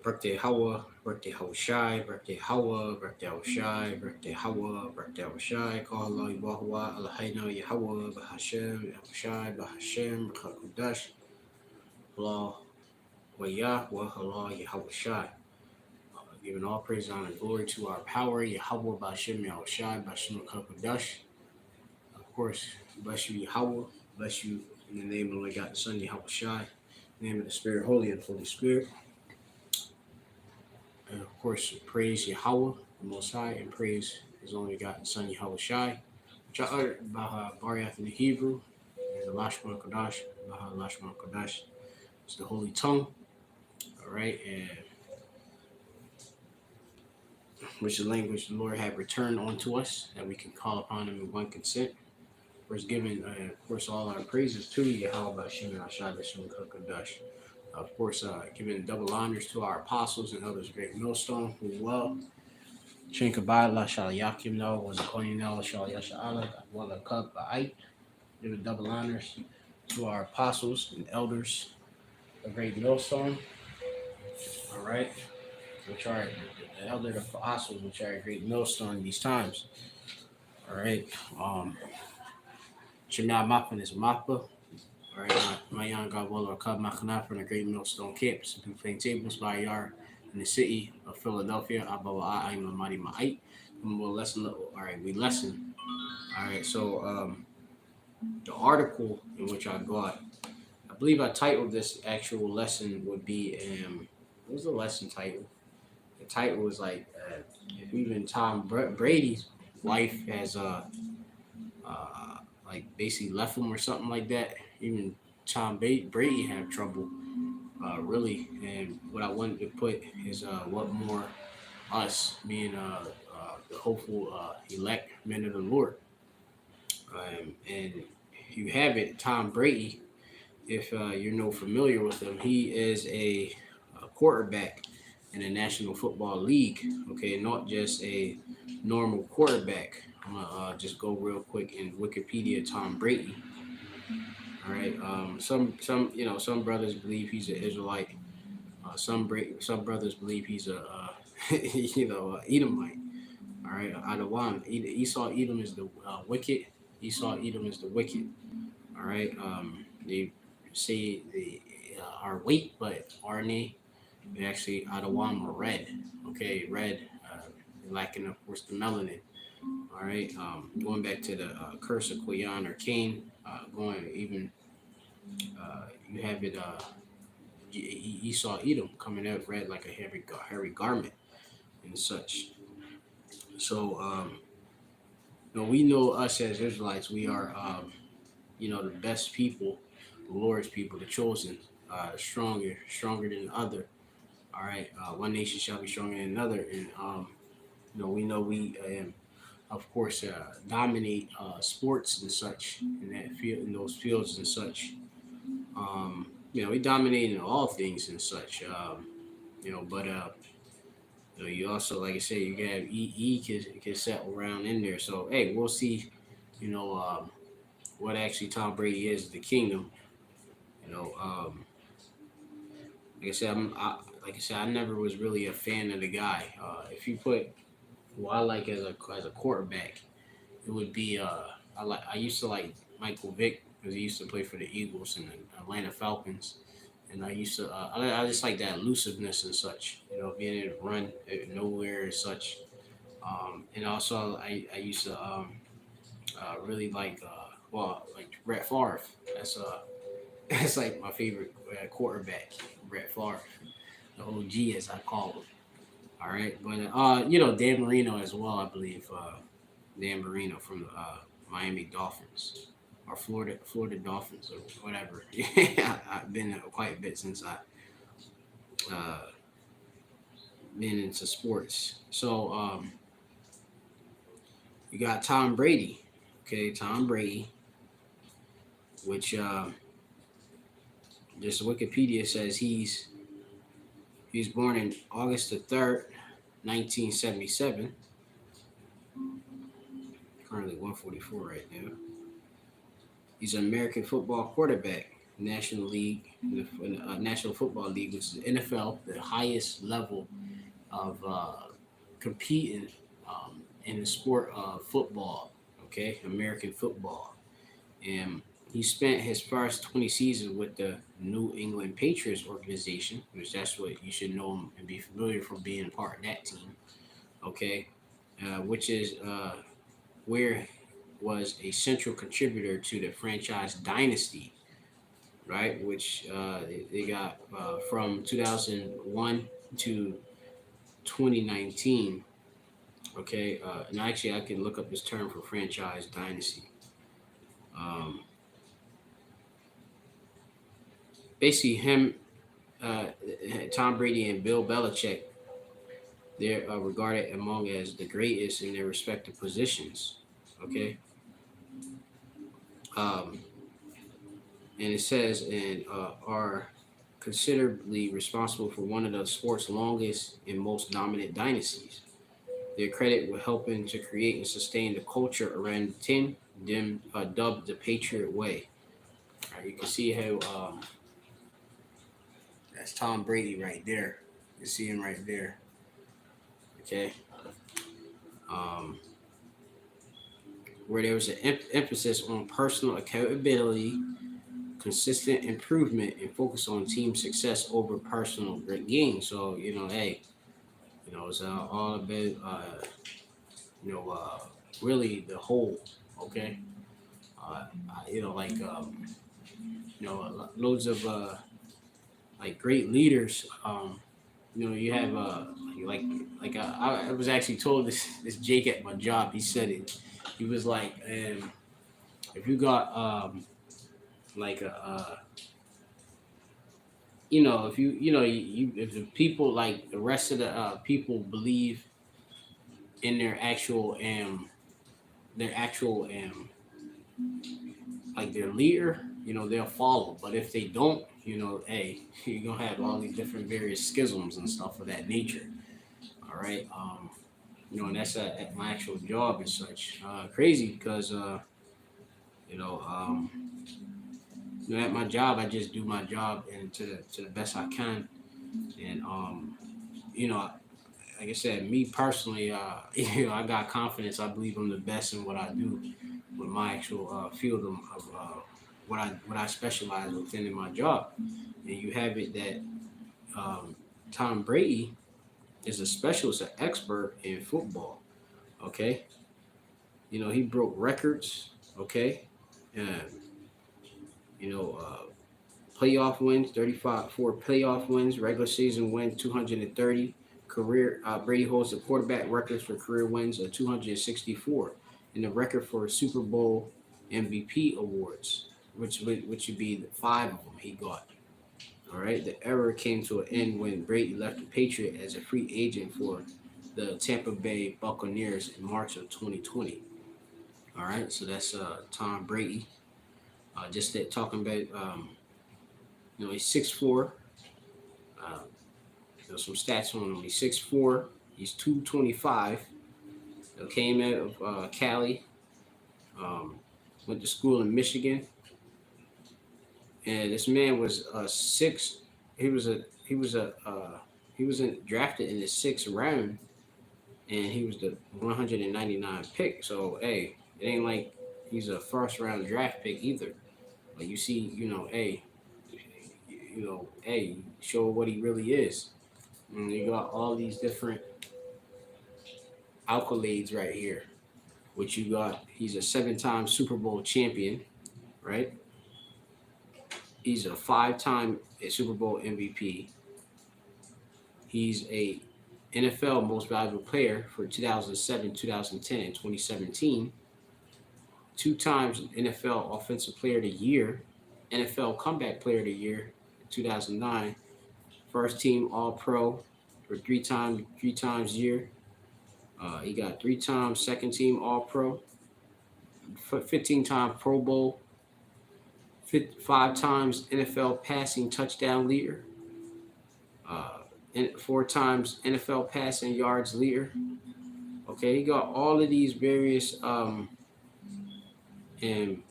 Birthday Hawa, birthday Hawa Shai, birthday Hawa, birthday Hawa Shai, birthday Hawa, birthday Hawa Shai, call Allah Yahweh, Eloheinu Yahweh, Bahashem, Hawa Shai, Bahashem, B'chakudash, Allah, wa Yahweh, Allah, Yahweh Shai. Giving all praise, honor, and glory to our power, Yahweh, Bahashem, Yahweh Shai, Bahashem, B'chakudash. Of course, bless you, Yahweh, bless you in the name of the Lord God, the Son, Yahweh Shai, in the name of the Spirit, Holy and Holy Spirit. And of course, praise Yahweh, the Most High, and praise His only begotten Son, Yahweh Shai, which are uttered by Bariath in the Hebrew, and the Lashman Kodash, Baha Lashman Kodash. It's the holy tongue, all right, and which the language the Lord had returned unto us, that we can call upon Him in one consent. First, giving, of course, all our praises to Yahweh, Shem, and Ashai, Shem, Kodash. Of course, giving double honors to our apostles and others, great millstone, who well. Shinkabad la shal yakim no was a koinel shal yasha'ala wala kub ba'ait. Giving double honors to our apostles and elders, a great millstone. All right, which are the elder apostles, which are a great millstone in these times. All right, Shemna Mappan is Mappa. All right, my young God will Kub Machana from the Great Millstone Campus, to Plaintables by Yard in the city of Philadelphia. Abawa I'm a mighty ma'ait. We'll lesson. All right, we lesson. All right, so the article in which I got, I believe I titled this actual lesson would be what was the lesson title? The title was like even Tom Brady's wife has like basically left him or something like that. Even Tom Brady had trouble really. And what I wanted to put is what more us being the hopeful elect men of the Lord. And you have it, Tom Brady. If you're no familiar with him, he is a quarterback in the National Football League. Okay, not just a normal quarterback. I'm gonna just go real quick in Wikipedia. Tom Brady. All right. Some some brothers believe he's an Israelite. Some brothers believe he's a Edomite. All right, Adawan. Esau Edom is the wicked. Esau Edom is the wicked. All right. They say they are weak, but aren't they? They actually Adawan are red. Okay, red. Lacking, of course, the melanin. All right. Going back to the curse of Quayan or Cain. Going even you have it. Esau Edom coming out red like a hairy garment and such. So we know us as Israelites. We are the best people, the Lord's people, the chosen, stronger than the other. All right, one nation shall be stronger than another, and we know we, of course, dominate sports and such in that field, in those fields and such. We dominate in all things and such. But you also, like I said, you can have can settle around in there. So hey, we'll see. You know, what actually Tom Brady is the kingdom. You know, like I said, I never was really a fan of the guy. If you put who I like as a quarterback, it would be I used to like Michael Vick because he used to play for the Eagles and the Atlanta Falcons, and I used to I just like that elusiveness and such. Being able to run nowhere and such. And also I used to really like like Brett Favre. That's that's like my favorite quarterback, Brett Favre, the OG as I call him. All right, but Dan Marino as well. I believe Dan Marino from the Miami Dolphins or Florida Dolphins or whatever. Yeah, I've been quite a bit since I uh, been into sports. So you got Tom Brady. Okay, Tom Brady, which just Wikipedia says he's born in August the 3rd, 1977. Currently 144 right now. He's an American football quarterback, National League, the National Football League, which is the NFL, the highest level of competing in the sport of football. Okay, American football, and he spent his first 20 seasons with the New England Patriots organization, which that's what you should know him and be familiar from being a part of that team. Okay, which is where was a central contributor to the franchise dynasty, right? Which they got from 2001 to 2019. Okay, and actually, I can look up this term for franchise dynasty. Um, Basically, him, uh, Tom Brady, and Bill Belichick, they're regarded among as the greatest in their respective positions. Okay, um, and it says and are considerably responsible for one of the sport's longest and most dominant dynasties. Their credit with helping to create and sustain the culture around the team, them dubbed the Patriot Way. All right, you can see how that's Tom Brady right there. You see him right there. Okay, um, where there was an emphasis on personal accountability, consistent improvement, and focus on team success over personal gain. So hey, it's all about you know, uh, really the whole. Okay, like loads of like great leaders. You have like I was actually told this Jake at my job. He said it. He was like, if you got like a if if the people like the rest of the people believe in their actual like their leader, they'll follow. But if they don't, hey, you're gonna have all these different various schisms and stuff of that nature. All right. And that's at my actual job and such. Crazy because you know, um, at my job I just do my job and to the best I can. And you know, like I said, me personally, I got confidence. I believe I'm the best in what I do with my actual field of what I specialize within in my job. And you have it that Tom Brady is a specialist, an expert in football. Okay, he broke records. Okay, and you know, playoff wins, 35 for playoff wins, regular season win 230. Career Brady holds the quarterback records for career wins of 264, and the record for Super Bowl MVP awards, which would be the five of them he got. All right, the era came to an end when Brady left the Patriot as a free agent for the Tampa Bay Buccaneers in March of 2020. All right, so that's Tom Brady. Just that talking about, he's 6'4". Uh, some stats on him. He's 6'4". He's 225. Came out of Cali. Went to school in Michigan. And this man was six. He was drafted in the sixth round, and he was the 199 pick. So hey, it ain't like he's a first round draft pick either. But you see, hey, hey, show what he really is. And you got all these different accolades right here. Which you got, he's a 7-time Super Bowl champion, right? He's a 5-time Super Bowl MVP. He's a NFL Most Valuable Player for 2007, 2010, and 2017. 2 times NFL Offensive Player of the Year, NFL Comeback Player of the Year in 2009. First team All Pro for three times year. He got 3 times second team All Pro, 15-time Pro Bowl, 5 times NFL passing touchdown leader, and 4 times NFL passing yards leader. Okay, he got all of these various and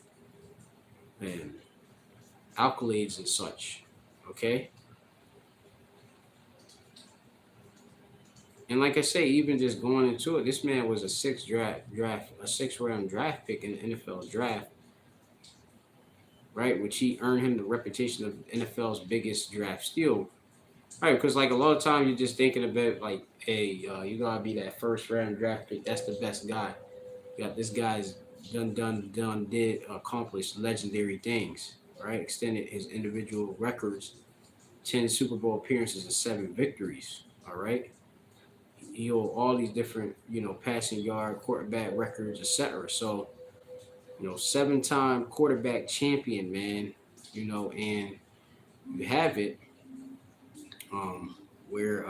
accolades and such. Okay. And like I say, even just going into it, this man was a a 6th round draft pick in the NFL draft, right? Which he earned him the reputation of NFL's biggest draft steal. Right, because like a lot of times you're just thinking about like, hey, you gotta be that 1st round draft pick. That's the best guy. You got this guy's did accomplish legendary things, right? Extended his individual records, 10 Super Bowl appearances and 7 victories. All right, he hold all these different, passing yard, quarterback records, etc. So, 7-time quarterback champion, man. And you have it, where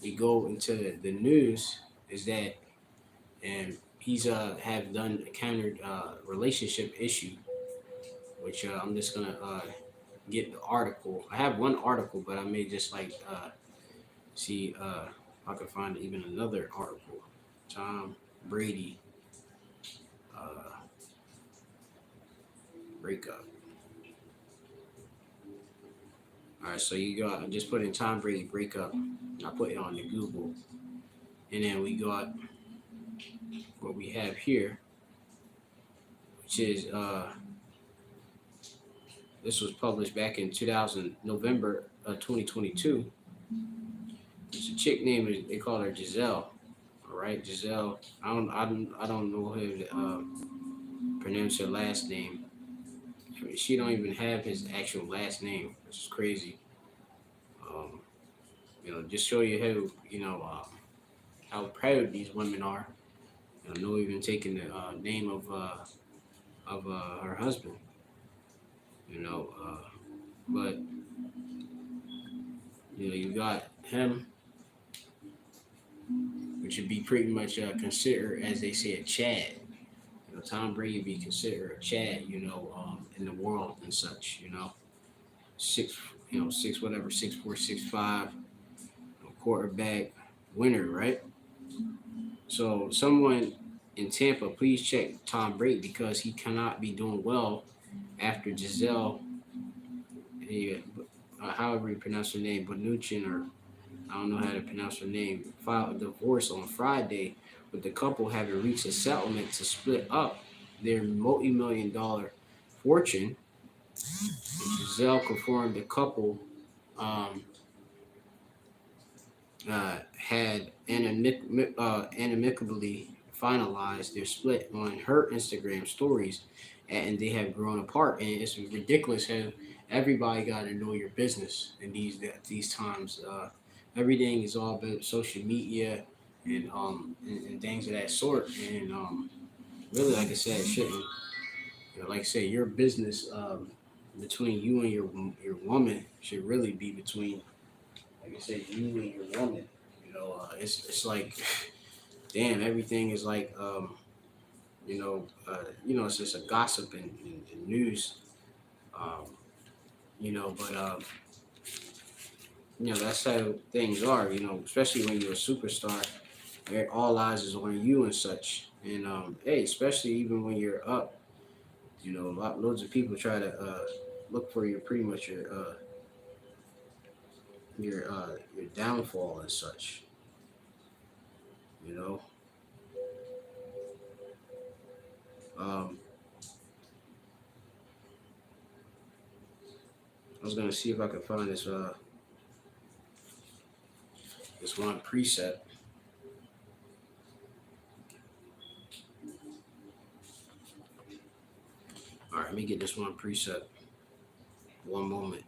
we go into the news is that, and he's have done encountered relationship issue, which I'm just gonna get the article. I have one article, but I may just like see if I can find even another article. Tom Brady uh, breakup. All right, so you got, I just put in Tom Brady breakup. I put it on the Google, and then we got what we have here, which is this was published back in 2000 November 2022. It's a chick named, they call her Giselle. All right, Giselle. I don't know how to pronounce her last name. I mean, she don't even have his actual last name, which is crazy. Um, just show you how proud these women are. No even taking the name of her husband. But you got him, which would be pretty much considered, as they say, a Chad. Tom Brady would be considered a Chad, in the world and such. Six, six whatever, 6'4", 6'5", quarterback, winner, right? So someone in Tampa, please check Tom Brady because he cannot be doing well after Giselle, however you pronounce her name, Bonuchin, or I don't know how to pronounce her name, filed a divorce on Friday, with the couple having reached a settlement to split up their multi-million-dollar fortune. And Giselle confirmed the couple um, had amicably finalized their split on her Instagram stories, and they have grown apart. And it's ridiculous how everybody got to know your business in these times. Everything is all about social media and things of that sort. And really, like I said, it shouldn't. Like I say, your business between you and your woman should really be between, like I said, you and your woman. It's like, damn, everything is like, it's just a gossip and news, um, but that's how things are. Especially when you're a superstar, all eyes is on you and such. And hey, especially even when you're up, loads of people try to look for pretty much your downfall and such. You know. Um, I was gonna see if I could find this one preset. All right, let me get this one preset. One moment.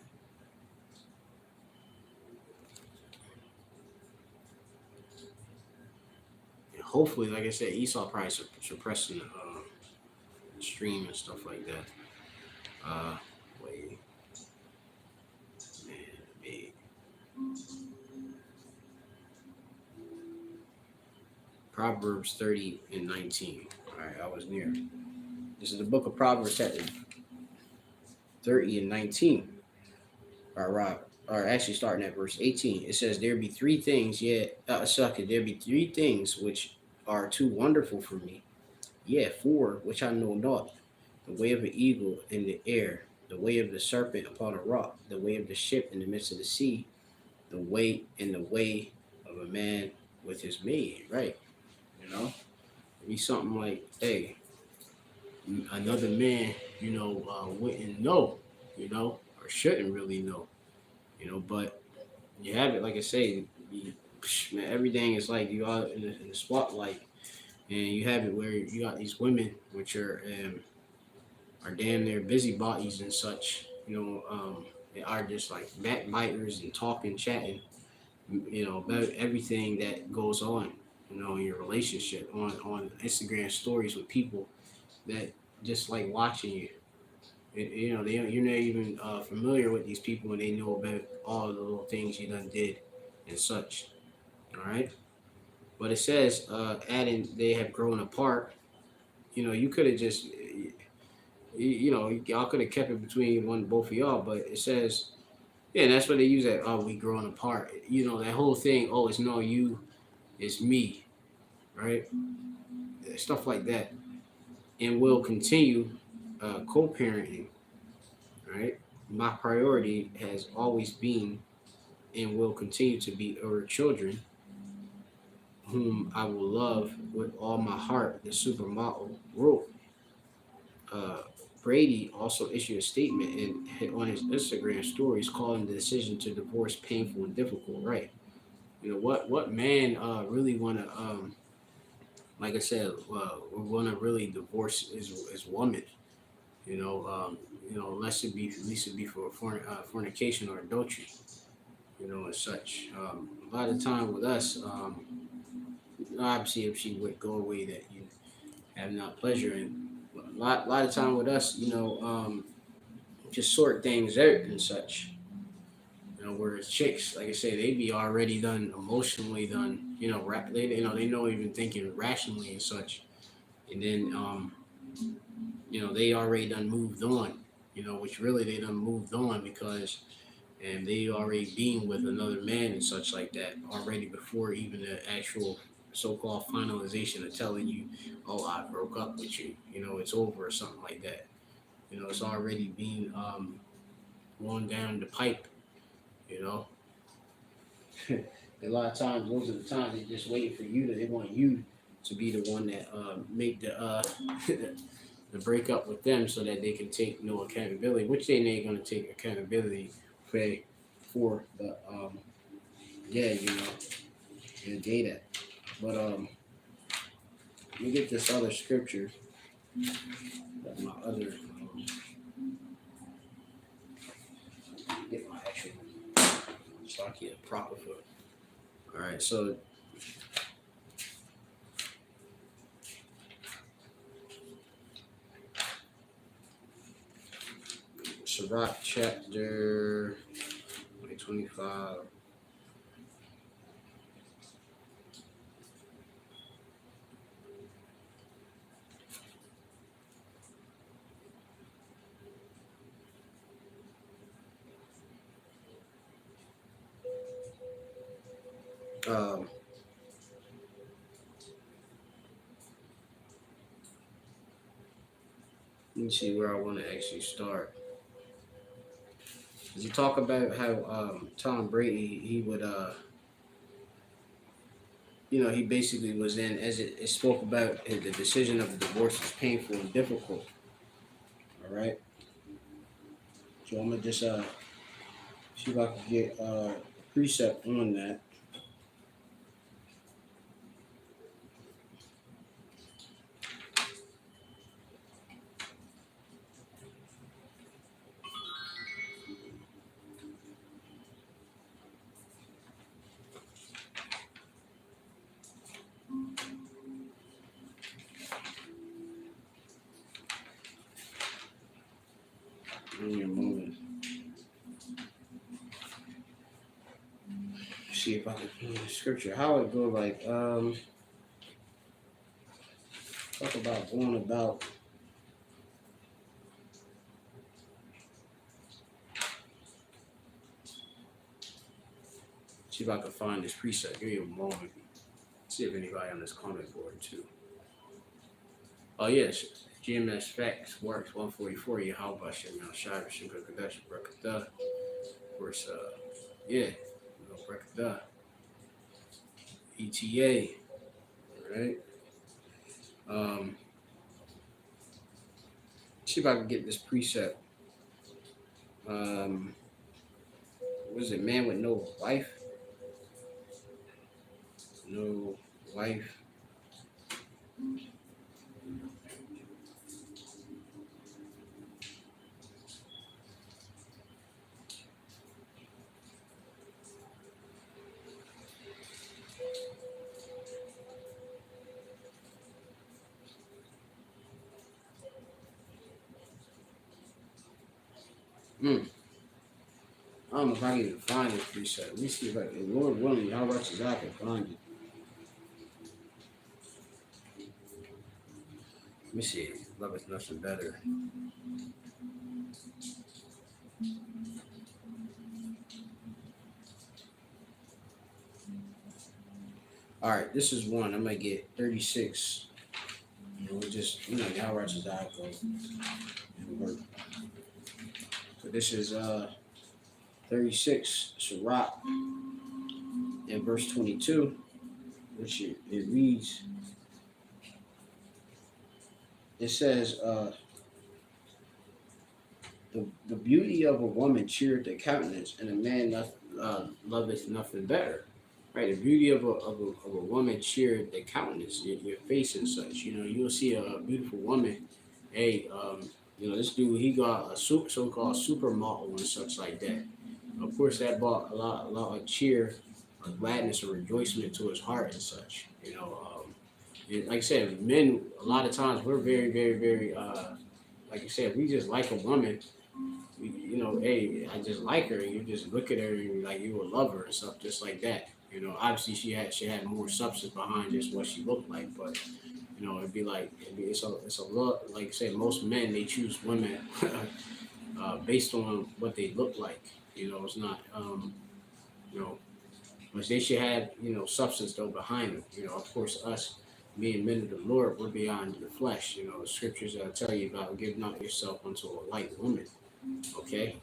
And hopefully, like I said, Esau probably suppressing the stream and stuff like that. Wait, man, wait. Proverbs 30 and 19. All right, I was near. This is the book of Proverbs, chapter 30 and 19. Or actually starting at verse 18. It says, there be three things, there be three things which are too wonderful for me. Yeah, four, which I know not. The way of an eagle in the air, the way of the serpent upon a rock, the way of the ship in the midst of the sea, the way and the way of a man with his maid, right? You know, it'd be something like, hey, another man, wouldn't know, or shouldn't really know, but you have it, like I say, man, everything is like you are in the spotlight, and you have it where you got these women which are damn near busybodies and such, they are just like backbiters and talking, chatting, about everything that goes on, in your relationship on Instagram stories with people that just like watching you. You're not even familiar with these people, and they know about all the little things you done did and such. All right, but it says, adding they have grown apart. You could have just, y'all could have kept it between both of y'all, but it says, yeah, that's what they use that. Oh, we growing apart. That whole thing. Oh, it's no you, it's me, right? Stuff like that, and will continue co-parenting, right? My priority has always been and will continue to be our children, whom I will love with all my heart, the supermodel wrote. Uh, Brady also issued a statement on his Instagram stories calling the decision to divorce painful and difficult, right? What man really want to, like I said, want to really divorce his woman, unless it be, at least it be for fornication or adultery, and such. A lot of time with us, obviously, if she would go away that you have not pleasure in, a lot of time with us, just sort things out and such. Whereas chicks, like I say, they be already done emotionally done. They know even thinking rationally and such, and then they already done moved on. Which really they done moved on because and they already being with another man and such like that already before even the actual so-called finalization of telling you, oh, I broke up with you, it's over or something like that. It's already being going down the pipe, you know. A lot of times, those are the times they just waiting for you. They want you to be the one that make the the break up with them, so that they can take no accountability, which they ain't gonna take accountability for the yeah, the data. But let me get this other scripture. That's my other. Get my actual stocky proper foot. All right, so Sirach chapter 25. Um, let me see where I want to actually start. You talk about how Tom Brady, he would he basically was in, as it spoke about, the decision of the divorce is painful and difficult. All right, so I'm gonna just see if I can get a precept on that. Give me a moment. See if I can find the scripture. How it go like talk about going about. See if I can find this precept. Give me a moment. See if anybody on this comment board too. Oh yes, GMS Facts Works 144. Yahweh Shem Al Shai Shem Kadash Brakata. Of course, yeah, Brakata. ETA. All right. Um, see if I can get this precept. Um, what is it? Man with no wife. No wife. Mm. I don't know if I can even find this precept. Let me see if I can. Lord willing, how much as I can find it. Let me see. Love is nothing better. All right, this is one. I might get 36. You know, just how much as I go. So this is 36 Sirach in verse 22, which it reads. It says, the beauty of a woman cheereth the countenance, and a man loveth nothing better. Right, the beauty of a woman cheered the countenance, your face and such. You know, you'll see a beautiful woman. Hey, this dude, he got a so-called supermodel and such like that. Of course, that brought a lot of cheer, or gladness, or rejoicement to his heart and such. And like I said, men a lot of times we're very, very, very, like you said, we just like a woman. Hey, I just like her. You just look at her and like you will love her and stuff, just like that. Obviously she had more substance behind just what she looked like, but it's a lot. Like I said, most men they choose women based on what they look like. It's not but they should have substance though behind them. Of course, us being men of the Lord, we're beyond the flesh. The scriptures tell you about giving up yourself unto a light woman. Okay,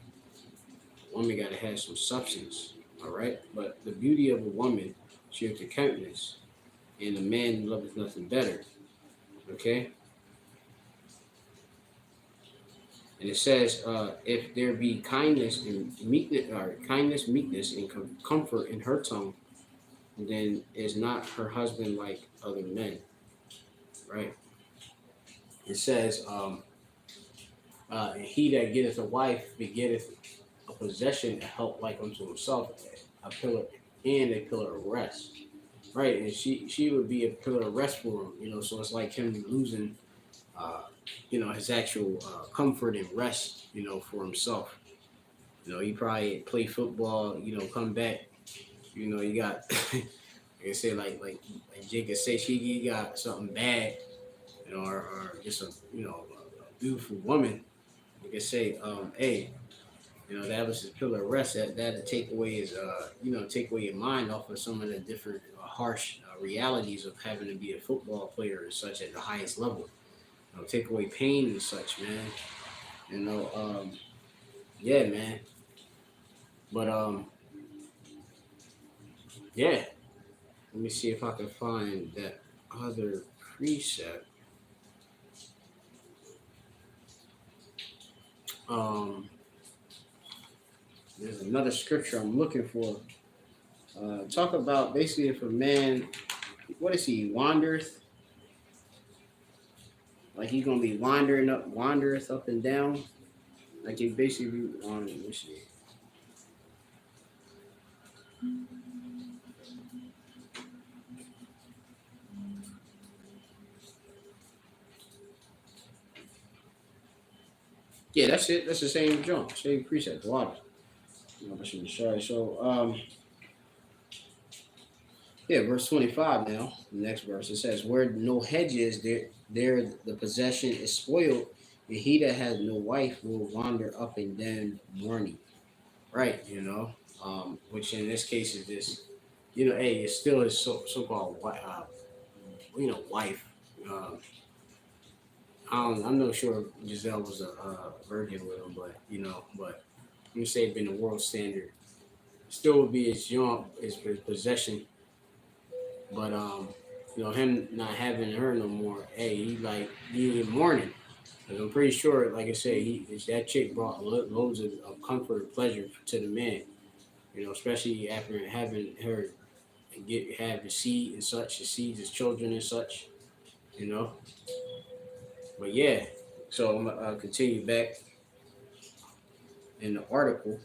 woman got to have some substance. All right, but the beauty of a woman, she has the countenance, and a man loveth nothing better. Okay, and it says, if there be kindness and meekness, or kindness, meekness, and comfort in her tongue, then is not her husband like other men. Right? It says, he that getteth a wife begetteth a possession, a help like unto himself, a pillar and a pillar of rest. Right, and she would be a pillar of rest for him. So it's like him losing, his actual comfort and rest, for himself. He probably play football, come back, you got, like I say, like Jacob say, she got something bad, or just a beautiful woman. Like I say, hey, that was his pillar of rest. That'll take away his, take away your mind off of some of the different harsh realities of having to be a football player and such at the highest level. Take away pain and such, man. Yeah, man. But yeah. Let me see if I can find that other precept. There's another scripture I'm looking for. Talk about basically if a man, what is he, wandereth? Like he's gonna be wandereth up and down. Like he basically let me see. Yeah, that's it. That's the same jump, same precept. Water. Sorry. So yeah, verse 25 now. The next verse it says, "Where no hedges, there the possession is spoiled, and he that has no wife will wander up and down mourning." Right, which in this case is this, hey, it's still his so called wife. Um, I'm not sure if Giselle was a virgin with him, but but I'm gonna say been the world standard. Still would be his young, his possession, but him not having her no more. Hey, he mourning. 'Cause I'm pretty sure, like I said, that chick brought loads of comfort and pleasure to the man. Especially after having her have the seed and such, the seeds as children and such. You know, but yeah. So I'm gonna continue back in the article.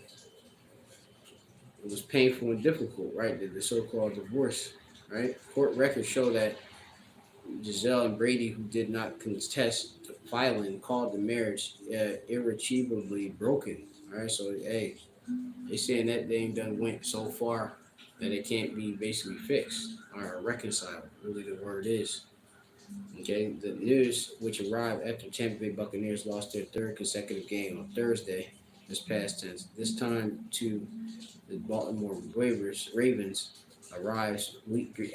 It was painful and difficult, right? The so-called divorce, right? Court records show that Giselle and Brady, who did not contest the filing, called the marriage irretrievably broken. All right, so hey, they saying that thing done went so far that it can't be basically fixed or reconciled. Really, the word is. Okay, the news, which arrived after Tampa Bay Buccaneers lost their third consecutive game on Thursday, this past tense. This time to the Baltimore Ravens arrives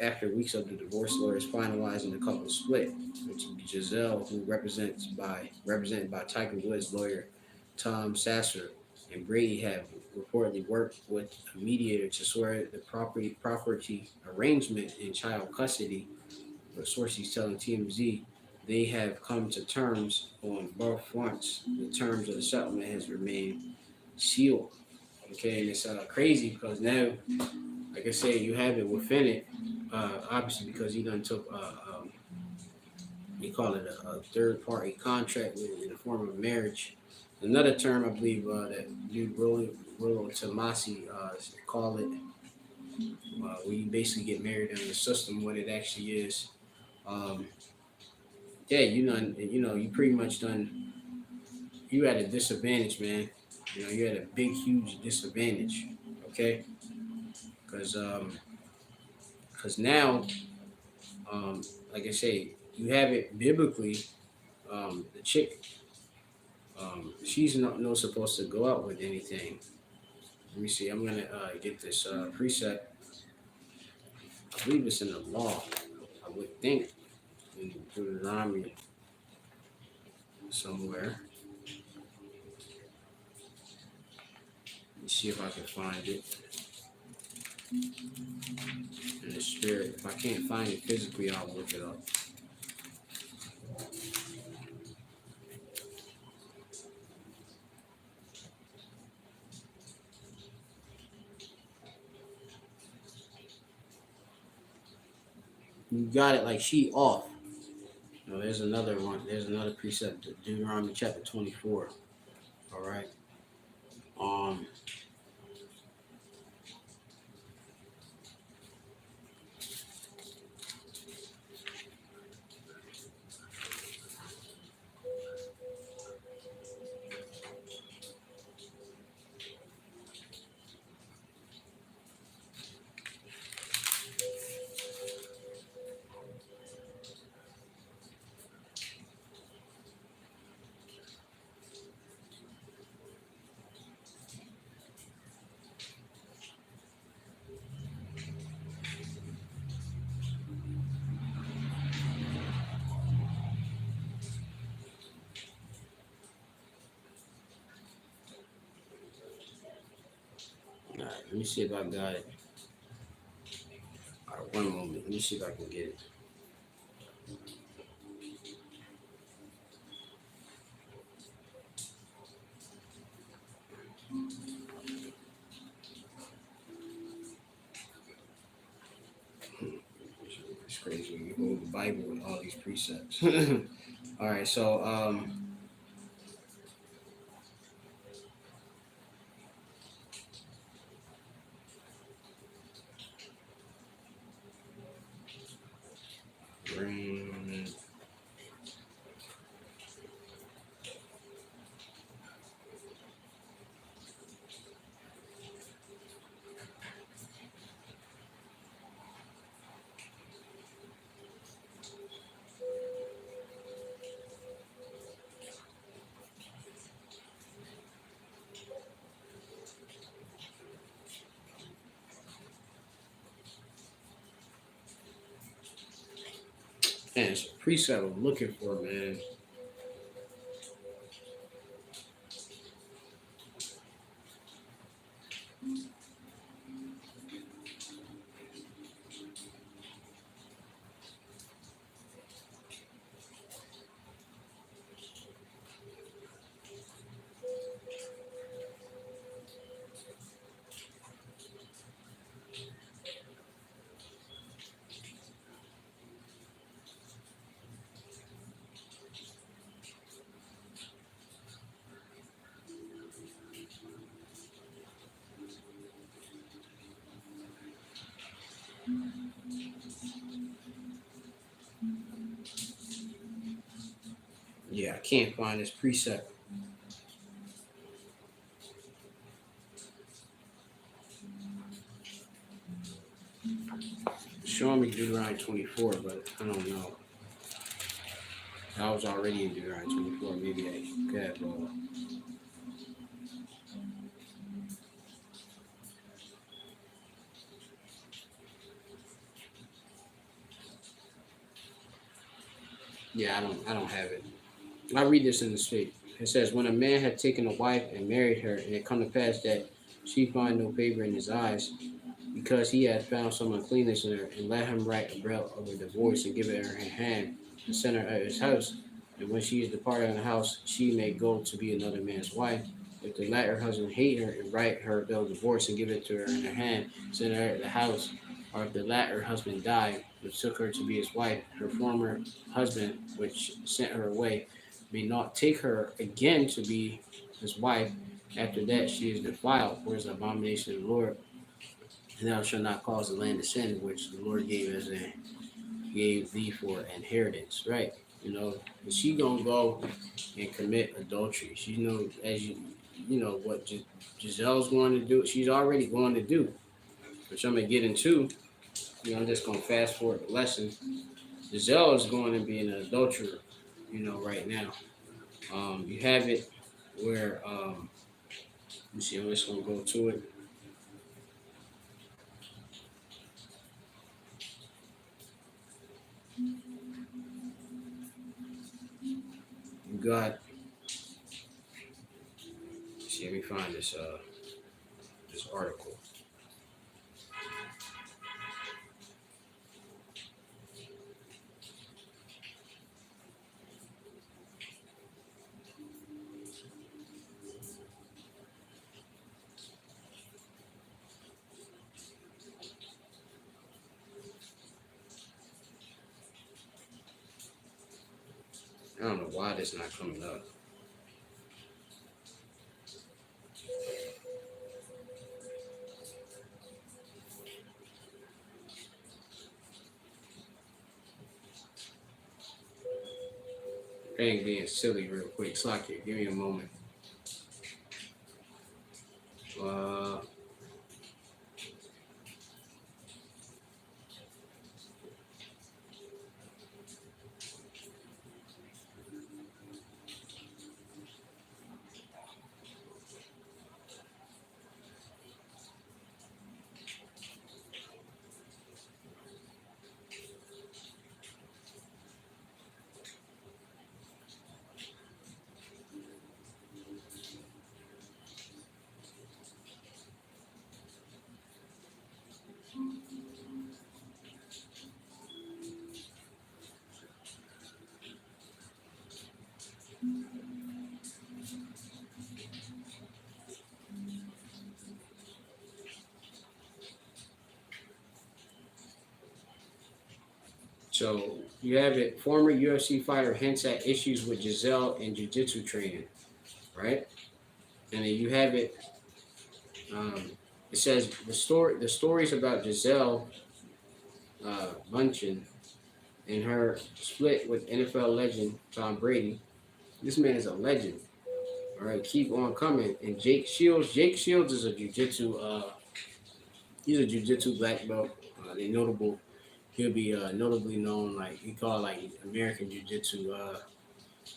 after weeks of the divorce lawyers finalizing the couple's split, which Giselle, who represented by Tiger Woods lawyer Tom Sasser, and Brady have reportedly worked with a mediator to swear the property arrangement in child custody. The sources telling TMZ they have come to terms on both fronts. The terms of the settlement has remained sealed. Okay, and it's crazy because now, like I said, you have it within it. Obviously, because he done took they call it a third party contract in the form of marriage. Another term I believe that dude Rollo Tomasi call it, where you basically get married in the system. What it actually is, um, yeah, you pretty much done. You at a disadvantage, man. You at a big, huge disadvantage. Okay, because now, like I say, you have it biblically. The chick, she's not no supposed to go out with anything. Let me see. I'm gonna get this precept. I believe it's in the law. I would think in Deuteronomy somewhere. Let me see if I can find it in the spirit. If I can't find it physically, I'll look it up. You got it like she off. There's another one. There's another precept, Deuteronomy chapter 24. All right. Um, all right. Let me see if I got it. All right, one moment. Let me see if I can get it. It's crazy when you hold the Bible with all these precepts. All right, so bring man, it's a precept I'm looking for, man. Yeah, I can't find this precept. It's showing me Deuteronomy 24, but I don't know. I was already in Deuteronomy 24. Maybe I could have. Yeah, I don't have it. I read this in the state. It says, when a man had taken a wife and married her, and it come to pass that she find no favor in his eyes, because he had found some uncleanness in her, and let him write a bill of a divorce and give it her hand, and send her out of his house. And when she is departed in the house, she may go to be another man's wife. If the latter husband hate her and write her a bill of divorce and give it to her in her hand, send her out of the house, or if the latter husband died, which took her to be his wife, her former husband, which sent her away, may not take her again to be his wife. After that, she is defiled, for it is an abomination of the Lord. And thou shalt not cause the land to sin, which the Lord gave thee for inheritance, right? You know, and she gonna go and commit adultery. She know as you know what Giselle's going to do. She's already going to do, which I'm gonna get into. You know, I'm just gonna fast forward the lesson. Giselle is going to be an adulterer. You know, right now. You have it where let me see. I'm just gonna go to it. You got. Let's see, let me find this article. I don't know why this not coming up. Ain't being silly real quick. Slack it. Give me a moment. Uh, so you have it. Former UFC fighter hints at issues with Giselle and jiu-jitsu training, right? And then you have it. Um, it says the stories about Giselle Bundchen and her split with NFL legend Tom Brady. This man is a legend. All right, keep on coming. And Jake Shields. Jake Shields is a jiu-jitsu. He's a jiu-jitsu black belt. They notable. He'll be notably known like he called like American Jiu-Jitsu.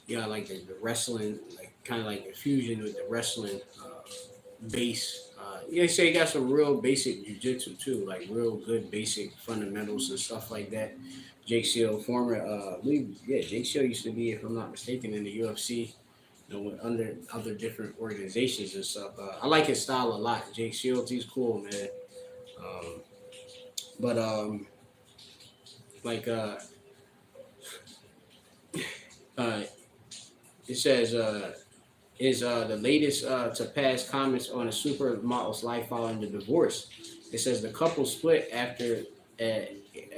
Yeah, like the wrestling, like kind of like a fusion with the wrestling base. Yeah, say he got some real basic jiu-jitsu too, like real good basic fundamentals and stuff like that. Jake Seal, former, Jake Seal used to be, if I'm not mistaken, in the UFC. You know, with under other different organizations and stuff. I like his style a lot. Jake Shields, he's cool, man. Um, but like uh, it says is the latest to pass comments on a supermodel's life following the divorce. It says the couple split uh,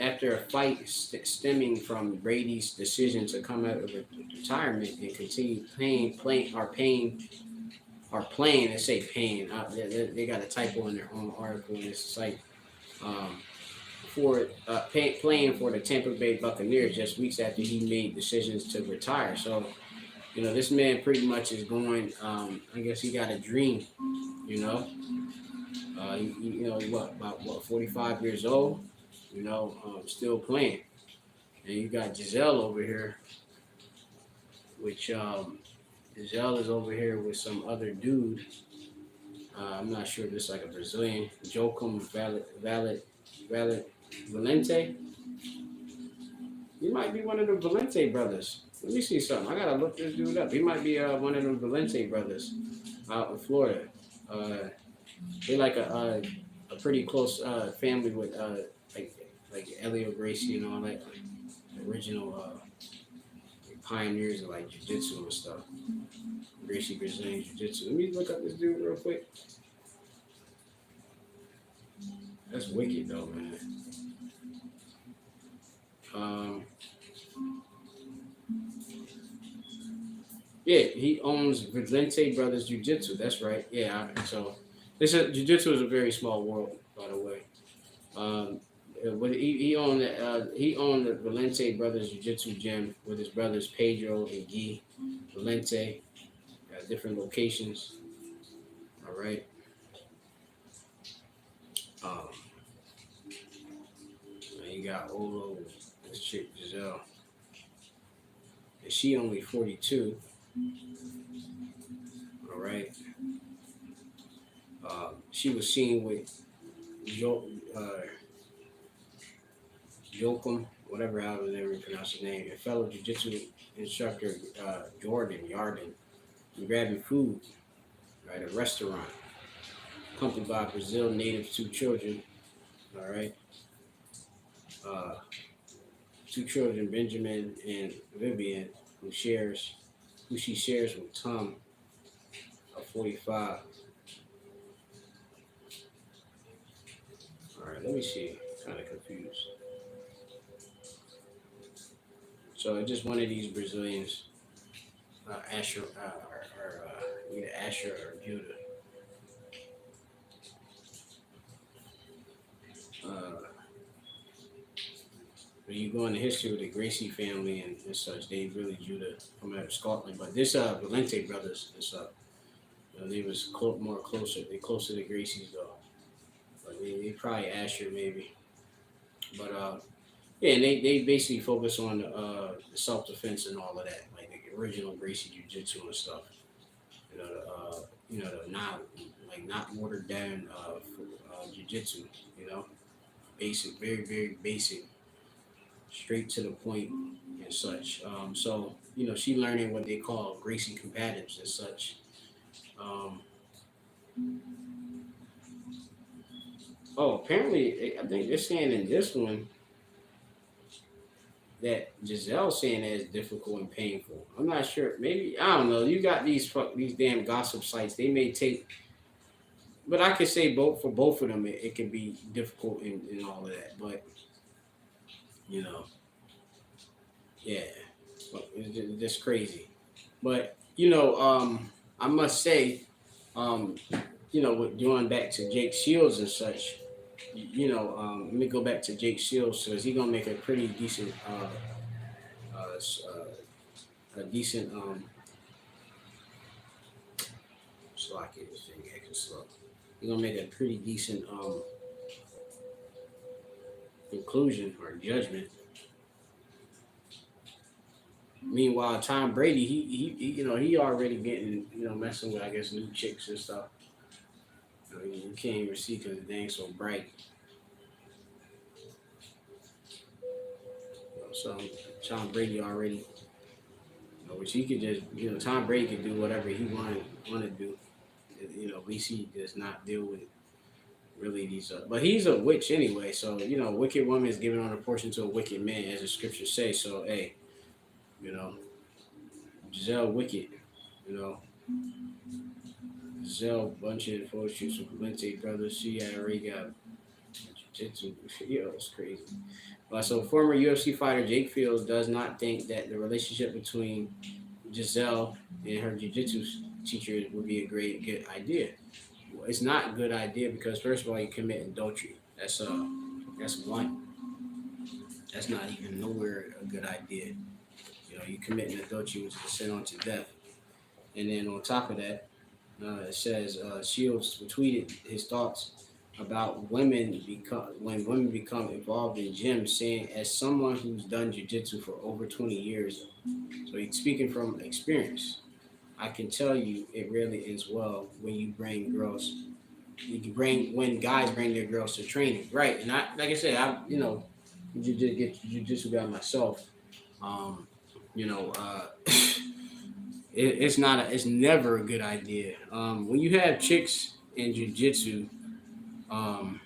after a fight stemming from Brady's decision to come out of retirement and continue playing. They say paying. They got a typo in their own article, and it's like um, playing for the Tampa Bay Buccaneers just weeks after he made decisions to retire. So This man pretty much is going. I guess he got a dream. You know, what about what 45 years old? Still playing. And you got Giselle over here, which Giselle is over here with some other dude. I'm not sure if it's like a Brazilian. Joaquim Valente. He might be one of the Valente brothers. Let me see something. I gotta look this dude up. He might be one of the Valente brothers out in Florida. Uh, they like a pretty close family with like like Elio Gracie and all that, like, original pioneers of like jiu-jitsu and stuff. Gracie Brazilian jiu-jitsu. Let me look up this dude real quick. That's wicked though, man. Yeah, he owns Vigilante Brothers Jiu Jitsu. That's right. Yeah, so Jiu Jitsu is a very small world, by the way. Um, but he owned the Valente Brothers Jiu Jitsu gym with his brothers Pedro and Guy Valente at different locations. All right. Um, and you got Olo, this chick Giselle, and she only 42. All right. She was seen with Jokum, whatever how they ever pronounce his name, and fellow jiu-jitsu instructor Yarden, grabbing food at a restaurant, accompanied by Brazil native two children. All right. Uh, Two children, Benjamin and Vivian, who she shares with Tom, of 45. All right, let me see. Kind of confused. So just one of these Brazilians, Asher, or either Asher or Judah. When you go into history with the Gracie family and such, they really Judah from out of Scotland. But this Valente brothers and stuff, they was more closer. They closer to Gracie's though. But they probably Asher maybe. But yeah, and they basically focus on the self defense and all of that, like the original Gracie Jiu Jitsu and stuff. The not watered down Jiu Jitsu. Basic, very very basic, straight to the point and such. So she learning what they call Gracie combatives and such. Um, apparently, I think they're saying in this one that Giselle's saying that it's difficult and painful. I'm not sure. Maybe I don't know. You got these damn gossip sites. They may take, but I could say both of them. It can be difficult and all of that. But yeah, it's just crazy. But I must say, with going back to Jake Shields and such, let me go back to Jake Shields because he's gonna make a pretty decent, a decent, slocky this thing acting slow. He's gonna make a pretty decent conclusion or judgment. Meanwhile, Tom Brady, he already getting, messing with, I guess, new chicks and stuff. You can't even see because the thing's so bright. So Tom Brady already, which he could just, Tom Brady could do whatever he want to do. At least he does not deal with really these. But he's a witch anyway, so wicked woman is giving on a portion to a wicked man, as the scriptures say. So hey, Giselle wicked, Giselle bunch of photo shoots with Valente brothers. She already got jiu-jitsu. It's crazy. So former UFC fighter Jake Fields does not think that the relationship between Giselle and her jiu-jitsu teacher would be a good idea. Well, it's not a good idea because first of all, you commit adultery. That's one. That's not even nowhere a good idea. You committing adultery, which is a sin unto death. And then on top of that, it says Shields tweeted his thoughts about when women become involved in gyms, saying, "As someone who's done jujitsu for over 20 years, so he's speaking from experience. I can tell you, it really ends well when you bring girls. You can bring when guys bring their girls to training, right? And I, like I said, get jujitsu guy myself. Um, you know, it's not it's never a good idea. When you have chicks in jujitsu, um,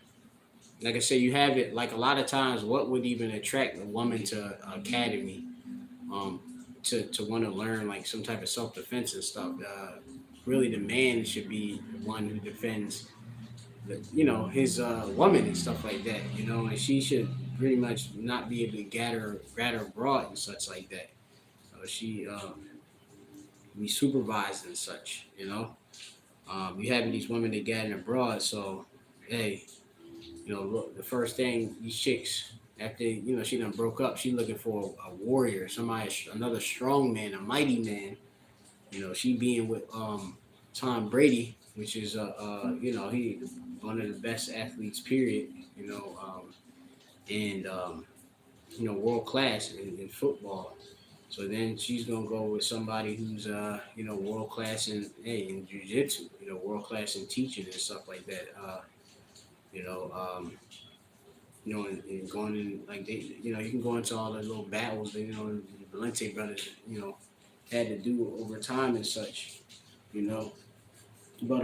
like I said, you have it like a lot of times. What would even attract a woman to academy, um, to want to learn like some type of self defense and stuff? Really, the man should be the one who defends his woman and stuff like that. And she should pretty much not be able to gather abroad and such like that. She be supervised and such. You having these women that gathering abroad, so hey, look, the first thing these chicks after she done broke up, she looking for a warrior, somebody, another strong man, a mighty man. She being with Tom Brady, which is he one of the best athletes, period. And world class in football. So then she's gonna go with somebody who's world class in jiu-jitsu, world class in teaching and stuff like that. You know, um, and going in like they, you can go into all the little battles that the Valente brothers, had to do over time and such. You know, but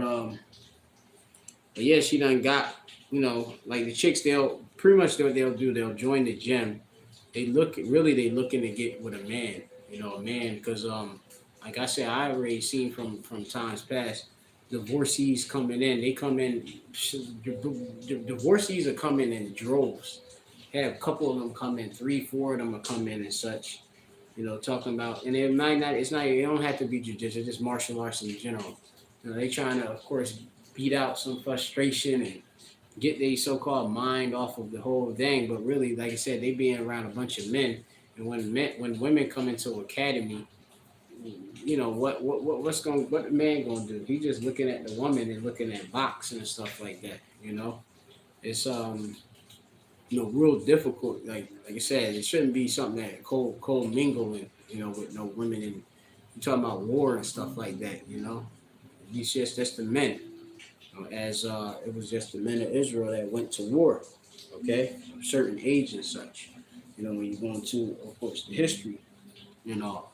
yeah, she done got like the chicks. They'll pretty much they'll join the gym. They looking to get with a man, a man, because like I said, I already seen from times past, divorcees coming in. They come in, divorcees are coming in droves. Have a couple of them come in, three, four of them are come in and such. Talking about, and it might not. It's not. It don't have to be jujitsu. Just martial arts in general. They trying to, of course, beat out some frustration and get their so-called mind off of the whole thing. But really, like I said, they being around a bunch of men, and when women come into academy, what the man gonna do? He just looking at the woman and looking at boxing and stuff like that. It's real difficult. Like I said, it shouldn't be something that cold mingling, with no women. And you talking about war and stuff like that. It's just that's the men. As it was just the men of Israel that went to war, okay, a certain age and such. When you go into, of course, the history and all.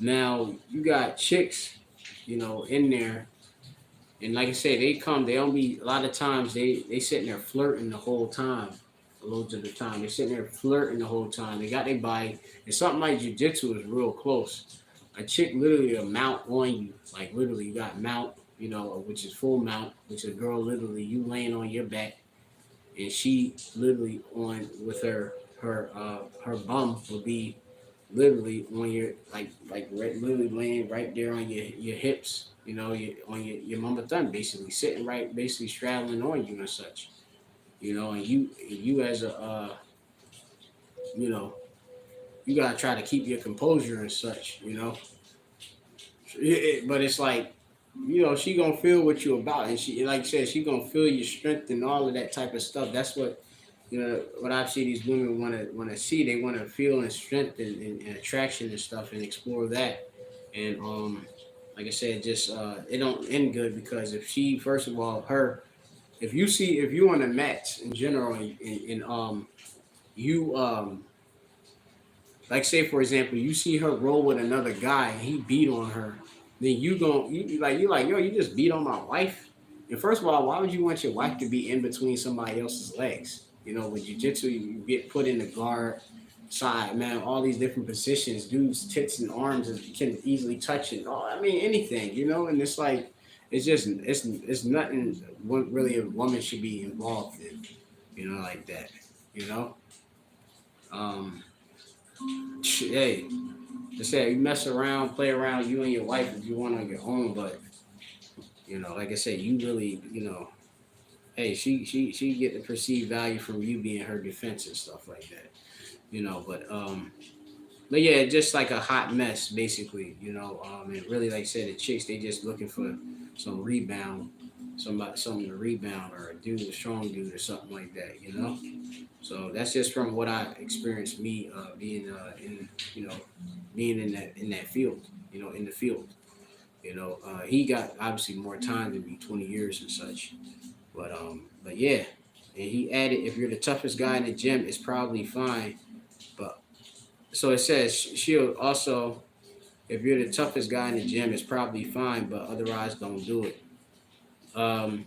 Now you got chicks, in there, and like I said, they come. They don't be a lot of times. They sitting there flirting the whole time. Loads of the time, they sitting there flirting the whole time. They got their body, and something like jujitsu is real close. A chick literally a mount on you, like literally you got mount, which is full mount, which is a girl literally you laying on your back, and she literally on with her bum will be literally on your literally laying right there on your hips, on your mama thumb, basically sitting right, basically straddling on you and such, and you as a you know you gotta try to keep your composure and such, but it's like, she gonna feel what you about, and she, like I said, she gonna feel your strength and all of that type of stuff. That's what what I see these women wanna see. They wanna feel and strength and attraction and stuff and explore that. And like I said, just it don't end good, because if she, first of all, if you on a match in general, and you like, say for example, you see her roll with another guy and he beat on her, then you like, yo, you just beat on my wife. And first of all, why would you want your wife to be in between somebody else's legs? With jiu-jitsu, you get put in the guard side, man, all these different positions, dudes tits and arms can easily touch it. Oh, I mean anything, and it's like, it's nothing what really a woman should be involved in, like that, you know um hey, just say you mess around, play around, you and your wife, if you want, on your own. But like I said, you really, hey, she get the perceived value from you being her defense and stuff like that. But But yeah, just like a hot mess, basically, and really, like I said, the chicks, they just looking for some rebound, something to rebound, or a dude, a strong dude, or something like that. So that's just from what I experienced, me being in, being in that field, in the field. He got obviously more time than me, 20 years and such. But yeah, and he added, if you're the toughest guy in the gym, it's probably fine. But so it says she'll also, if you're the toughest guy in the gym, it's probably fine, but otherwise don't do it. Um,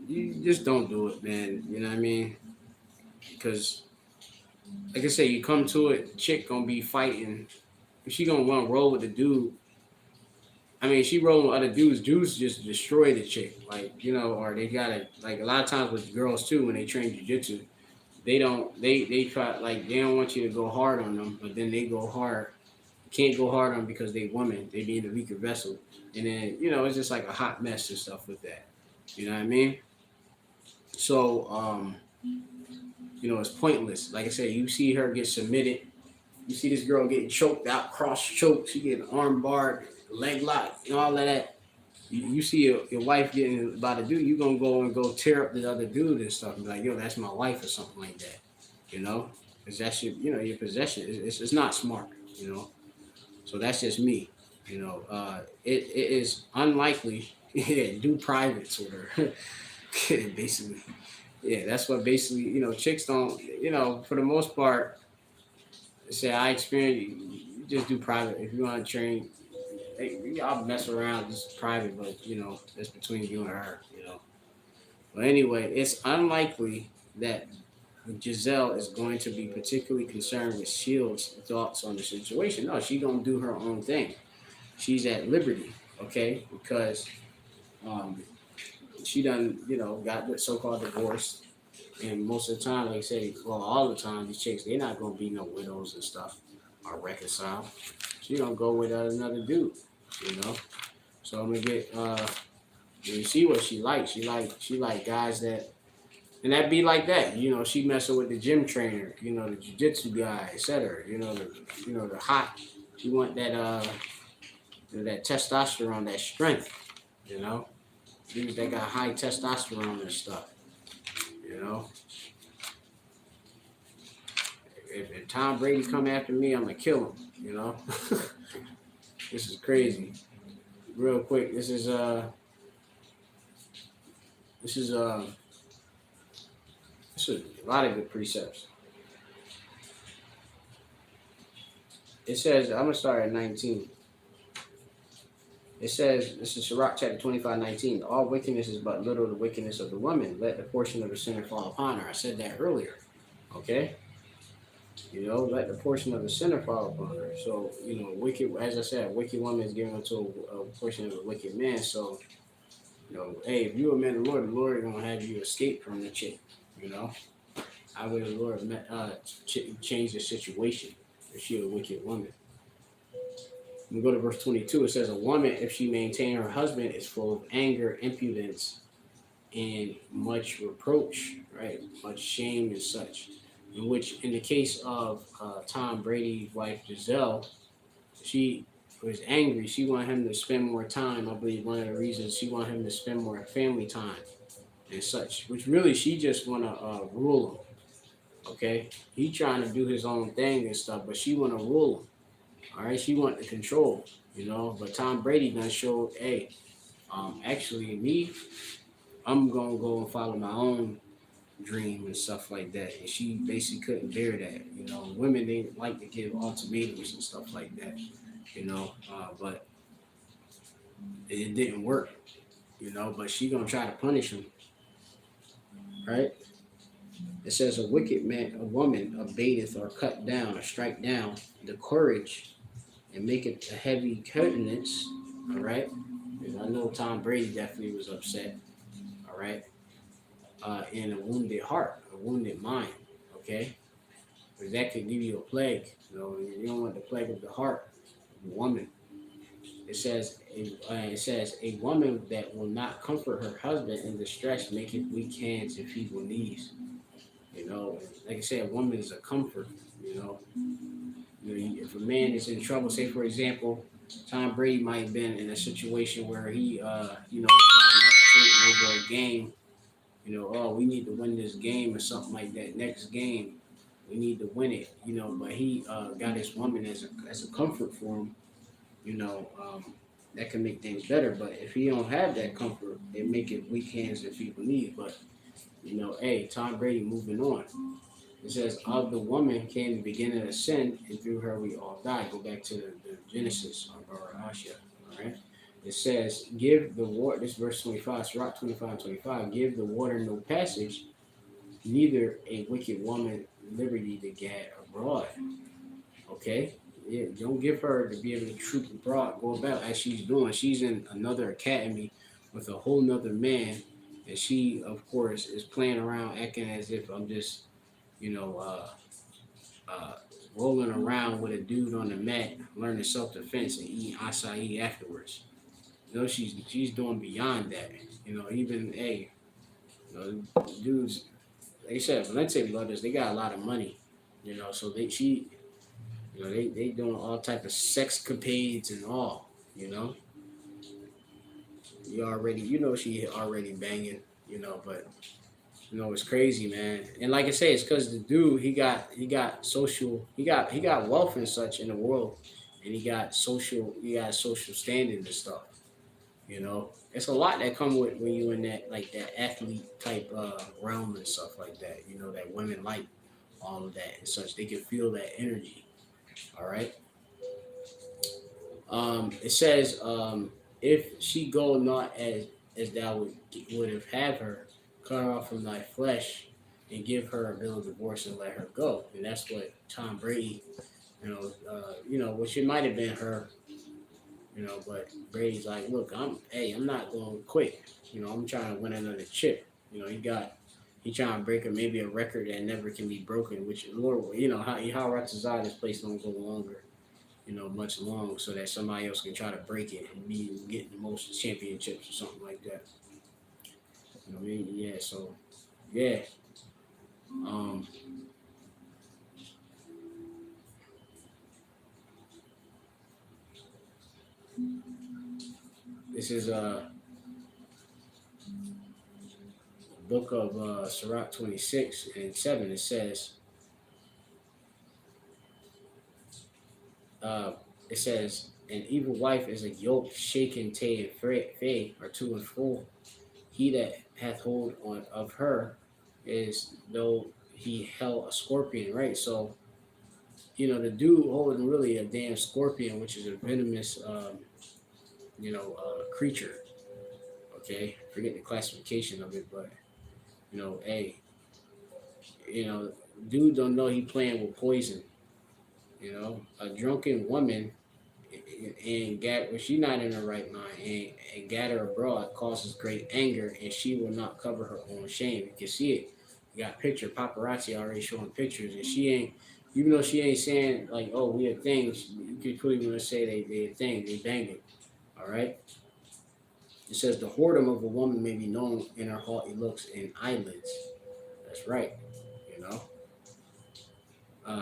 you just don't do it, man. You know what I mean? Because like I say, you come to it, chick gonna be fighting. If she gonna want to roll with the dude, I mean, she rolling with other dudes. Dudes just destroy the chick, like or they gotta, like, a lot of times with girls too when they train jujitsu, they don't they try, like, they don't want you to go hard on them, but then they go hard. Can't go hard on them because they women, they be in the weaker vessel, and then it's just like a hot mess and stuff with that. You know what I mean? So it's pointless. Like I said, you see her get submitted. You see this girl getting choked out, cross choked. She getting arm barred, leg locked, and all of that. You see your wife getting about to do, you gonna go and go tear up the other dude and stuff and be like, yo, that's my wife or something like that, you know? Because that's your possession. It's not smart, you know? So that's just me, it is unlikely, yeah, do privates with her, basically. Yeah, that's what basically, chicks don't, for the most part, say I experience, you just do private. If you want to train, hey, I'll mess around just private, but it's between you and her. But anyway, it's unlikely that Giselle is going to be particularly concerned with Shield's thoughts on the situation. No, she gonna do her own thing. She's at liberty, okay, because um, she done, got the so-called divorce, and most of the time, like I say, well, all the time, these chicks, they're not gonna be no widows and stuff or reconcile. She gonna go with another dude, you know. So I'm gonna get you see what she likes. She like guys that, and that be like that. She messing with the gym trainer, the jiu-jitsu guy, etc. The hot. She want that testosterone, that strength. You know, dudes that got high testosterone and stuff. You know, if Tom Brady come after me, I'm gonna kill him. This is crazy. Real quick, this is this is a lot of good precepts. It says, I'm gonna start at 19. It says, this is Sirach chapter 25:19. All wickedness is but little the wickedness of the woman. Let the portion of the sinner fall upon her. I said that earlier. Okay? Let the portion of the sinner fall upon her. So, wicked, as I said, a wicked woman is given to a portion of a wicked man. So, hey, if you're a man of the Lord is going to have you escape from the chick. How will the Lord change the situation if she's a wicked woman? We go to verse 22. It says, a woman, if she maintain her husband, is full of anger, impudence, and much reproach, right? Much shame and such. In which, in the case of Tom Brady's wife, Giselle, she was angry. She wanted him to spend more time. I believe one of the reasons she wanted him to spend more family time and such, which really she just want to rule him. Okay? He trying to do his own thing and stuff, but she want to rule him. All right, she want the control, But Tom Brady done showed, hey, actually me, I'm gonna go and follow my own dream and stuff like that. And she basically couldn't bear that, Women, they like to give ultimatums and stuff like that, but it didn't work, But she gonna try to punish him, right? It says a wicked man, a woman abateth or cut down or strike down the courage and make it a heavy countenance, all right? Because I know Tom Brady definitely was upset, all right? And a wounded heart, a wounded mind, okay? Because that could give you a plague, You don't want the plague of the heart, of a woman. It says a woman that will not comfort her husband in distress maketh weak hands and feeble knees. like I said, a woman is a comfort. You know, if a man is in trouble, say for example, Tom Brady might have been in a situation where he, trying to meditate over a game. Oh, we need to win this game or something like that. Next game, we need to win it. But he got his woman as a comfort for him. You know, that can make things better. But if he don't have that comfort, it make it weak hands that people need. But hey, Tom Brady moving on. It says, of the woman came the beginning of sin, and through her we all die. Go back to the Genesis or Asha. All right. It says, give the water, this verse 25, Sirach 25:25, give the water no passage, neither a wicked woman liberty to gad abroad. Okay? Yeah, don't give her to be able to troop abroad, go about as she's doing. She's in another academy with a whole nother man, and she, of course, is playing around, acting as if I'm just, you know, uh, rolling around with a dude on the mat, learning self-defense and eating acai afterwards. She's doing beyond that. Even hey, dudes. They said Valente brothers, they got a lot of money. So they doing all type of sex capades and all. She already banging. But it's crazy, man. And like I say, it's because the dude he got social he got wealth and such in the world, and he got social standing and stuff. It's a lot that come with when you in that athlete type realm and stuff like that. That women like all of that and such. They can feel that energy. All right. It says, if she go not as thou would have her, cut her off from thy flesh, and give her a bill of divorce and let her go. And that's what Tom Brady, which it might have been her, but Brady's like, look, I'm not going to quit. I'm trying to win another chip. He trying to break maybe a record that never can be broken, which Lord, how Ratazada's place don't go longer, much long, so that somebody else can try to break it and be getting the most championships or something like that. What I mean? Yeah. So, yeah. Um, this is a book of Sirach 26:7. It says, uh, an evil wife is a yoke shaken, tay and fay, or to and fro. He that hath hold on of her is though he held a scorpion, right? So, the dude holding really a damn scorpion, which is a venomous, creature. Okay, forget the classification of it, but hey, you know, dude don't know he playing with poison. A drunken woman and gat when she not in her right mind and gather abroad causes great anger, and she will not cover her own shame. You can see it. You got picture paparazzi already showing pictures, and she ain't. Even though she ain't saying like, "Oh, we are things," you could pretty much say they a thing. They bang it. All right. It says the whoredom of a woman may be known in her haughty looks and eyelids. That's right. You know.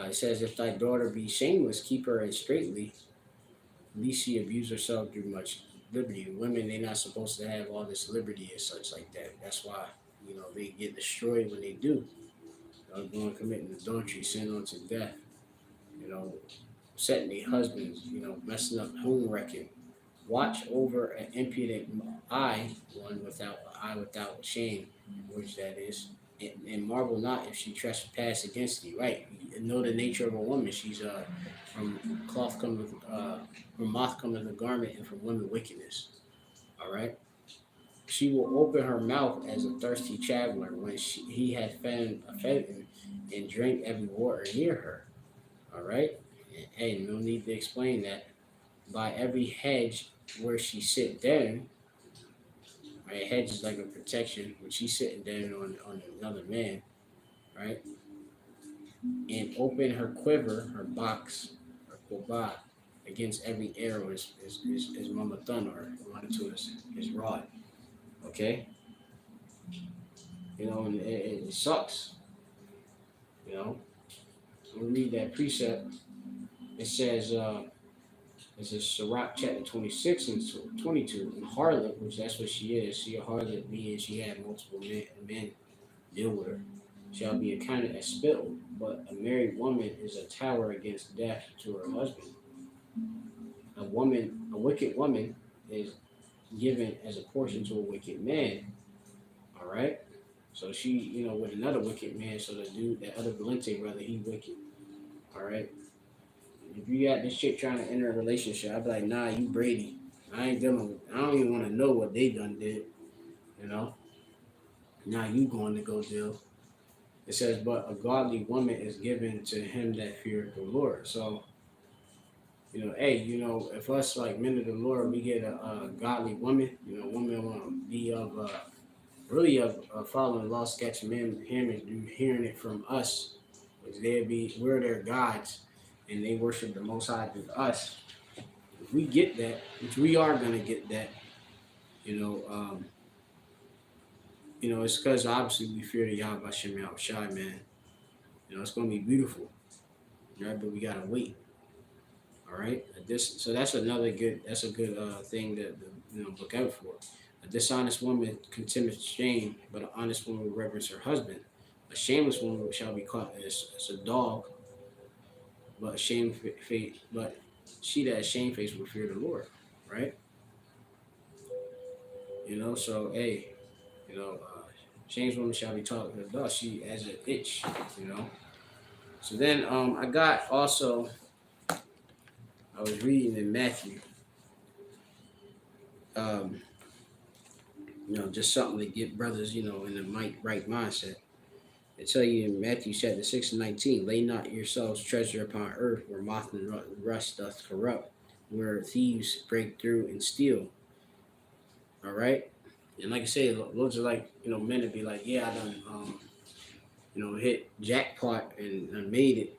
It says if thy daughter be shameless, keep her in straitly, least she abuse herself through much liberty. Women, they're not supposed to have all this liberty and such like that. That's why, they get destroyed when they do. Going committing adultery, sin unto death, you know, setting their husbands, messing up home wrecking. Watch over an impudent eye without shame, which that is. And marvel not if she trespass against thee. Right. Know the nature of a woman. She's from cloth cometh from moth cometh the garment, and from women wickedness. All right. She will open her mouth as a thirsty traveler when he had fed him and drank every water near her. All right. And, hey, no need to explain that. By every hedge where she sit down, right? Hedge is like a protection when she's sitting down on another man, right? And open her quiver, her box, her kobah, against every arrow is Mama Thun, or one or two is rod. Okay? And it sucks. we'll read that precept. It says, this is Sirach chapter 26 and 22. And harlot, which that's what she is, she a harlot means she had multiple men deal with her, shall be accounted as spittle, but a married woman is a tower against death to her husband. A wicked woman is given as a portion to a wicked man. All right. So she, with another wicked man. So the dude, that other Valente brother, he wicked. All right. If you got this chick trying to enter a relationship, I'd be like, nah, you Brady. I ain't dealing with. I don't even want to know what they done did. You know. Now you going to go deal. It says, but a godly woman is given to him that feareth the Lord. So, hey, if us like men of the Lord, we get a godly woman, woman want to be of really of following law, sketching men, him, and do hearing it from us, which we're their gods, and they worship the Most High through us. If we get that, which we are gonna get that, it's because obviously we fear the Yahweh Shem Yahweh Shai, man. It's gonna be beautiful, right? But we gotta wait. All right. So that's a good thing that look out for. A dishonest woman contemneth shame, but an honest woman will reverence her husband. A shameless woman shall be caught as a dog, but but she that is shamefaced will fear the Lord, right? So hey, shameless woman shall be taught as a dog. She as an itch, So then I got also. I was reading in Matthew. Just something to get brothers, in the right mindset. They tell you in Matthew chapter 6 and 19, lay not yourselves treasure upon earth where moth and rust doth corrupt, where thieves break through and steal. All right? And like I say, loads of men to be like, yeah, I done, hit jackpot and made it.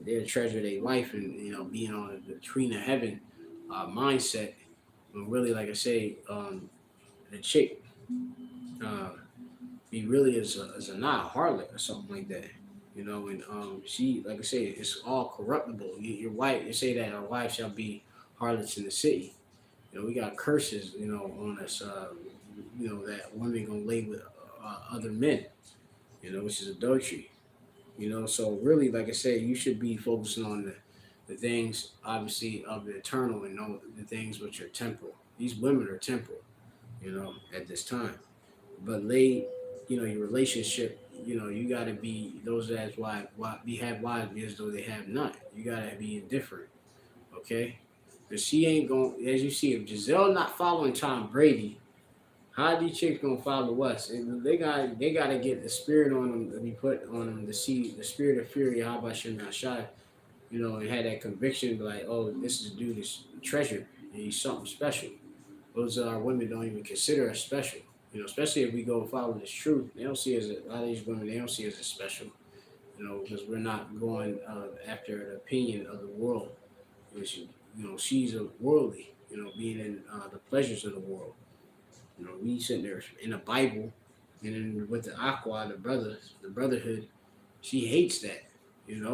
They're treasure their life and, being on the tree of heaven mindset. When really, like I say, the chick be really is a not a harlot or something like that, and she, like I say, it's all corruptible. Your wife, you say that our wife shall be harlots in the city. We got curses, on us, that women gonna lay with other men, which is adultery. So really, like I said, you should be focusing on the things, obviously, of the eternal and know the things which are temporal. These women are temporal, at this time. But your relationship, you got to be those that's why have wives as though they have not. You got to be indifferent, okay? Because she ain't going, as you see, if Giselle not following Tom Brady, how these chicks gonna follow us? And they got to get the spirit on them to be put on them to see the spirit of fury. How about Shem Shai? And had that conviction, like, oh, this is dude is treasure, and he's something special. Those our women don't even consider us special. Especially if we go follow this truth, they don't see us as a lot of these women. They don't see us as special. Because we're not going after the opinion of the world. Which, she's a worldly. Being in the pleasures of the world. We sitting there in the Bible, and then with the Aqua, the brotherhood, she hates that. And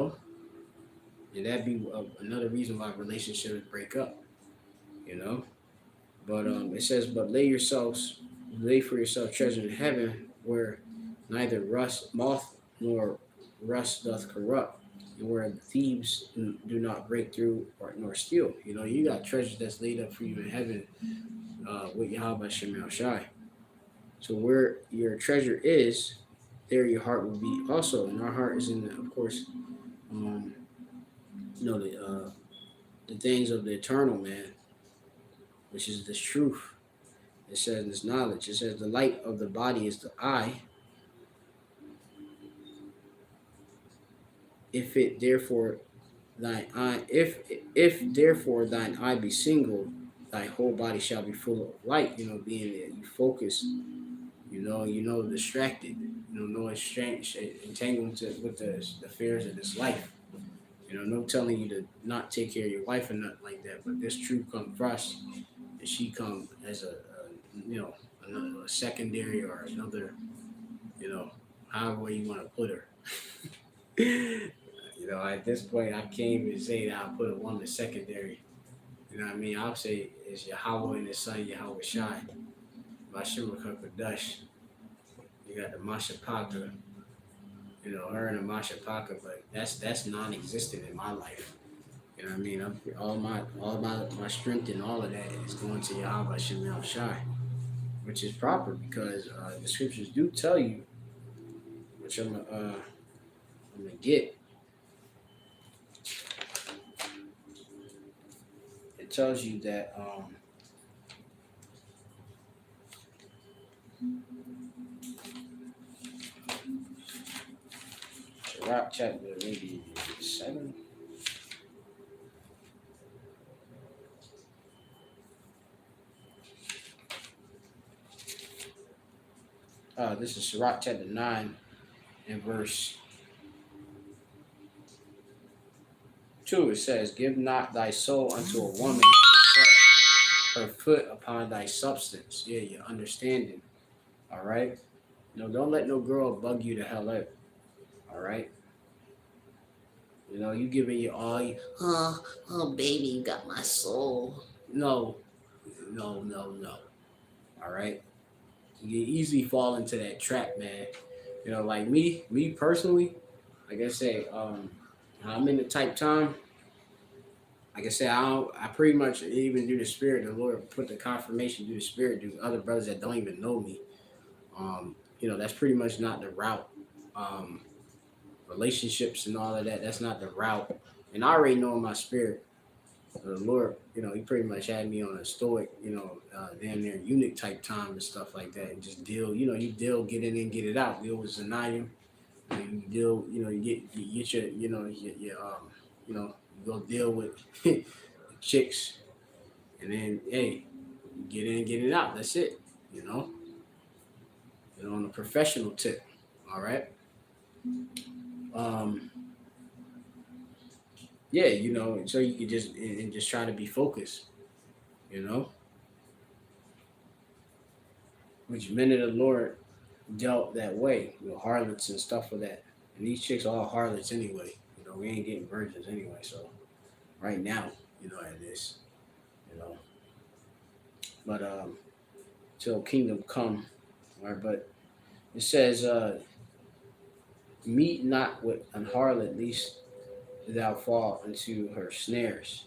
that'd be another reason why relationships break up. You know. But it says, but lay for yourself treasure in heaven, where neither moth nor rust doth corrupt, and where thieves do not break through nor steal. You got treasures that's laid up for you in heaven with Yahweh Shem Shai. So where your treasure is, there your heart will be also. And our heart is in, of course, the things of the eternal, man, which is this truth. It says this knowledge. It says the light of the body is the eye. If therefore thine eye be single, thy whole body shall be full of light. Being that you focus, distracted, no exchange, entangled with the affairs of this life. No telling you to not take care of your wife or nothing like that. But this truth come first, and she come as a secondary or another, however way you want to put her. at this point, I can't even say that I put a woman secondary. You know what I mean? I'll say it's Yahweh and his son Yahweh Shai. Bashim Dash. You got the Masha Paka, her and the Masha Paka, but that's non-existent in my life. You know what I mean? All my strength and all of that is going to Yahweh Shem Shai, which is proper because the scriptures do tell you, which I'm gonna get. It tells you that Sirach chapter maybe 7. This is Sirach chapter 9 and verse 2. It says, "Give not thy soul unto a woman to set her foot upon thy substance." Yeah, your understanding. All right. Don't let no girl bug you the hell out. All right. You giving your all. Oh, baby, you got my soul. No. All right. You easily fall into that trap, man. Like me personally, like I say, I'm in the type time. Like I said, I pretty much even do the spirit. The Lord put the confirmation through the spirit to other brothers that don't even know me. That's pretty much not the route. Relationships and all of that, that's not the route. And I already know in my spirit, the Lord, he pretty much had me on a stoic, damn near eunuch type time and stuff like that, and just deal, you deal, get in and get it out. Deal with Zanayim, you deal, you get your, you go deal with chicks, and then hey, get in and get it out. That's it, on a professional tip. All right. Yeah, so you can just try to be focused, which men of the Lord dealt that way, harlots and stuff for that. And these chicks are all harlots anyway. We ain't getting virgins anyway. So right now, at this, you know, but till kingdom come, all right. But it says, meet not with an harlot, lest thou fall into her snares.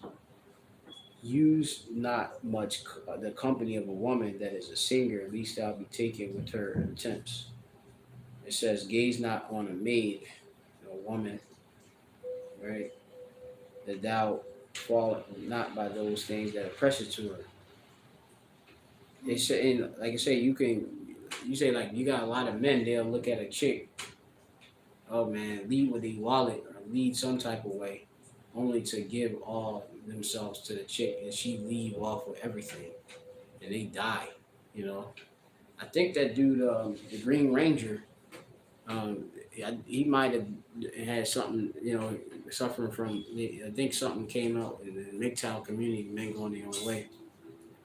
Use not much the company of a woman that is a singer, lest thou be taken with her attempts. It says, gaze not on a maid, a woman, right, that thou fall not by those things that are precious to her. They say, and like I say, you say like you got a lot of men, they'll look at a chick, oh man, lead with a wallet or lead some type of way, only to give all themselves to the chick and she leave off with everything and they die. I think that dude, the Green Ranger, he might have had something, suffering from. I think something came out in the MGTOW community, men going their own way.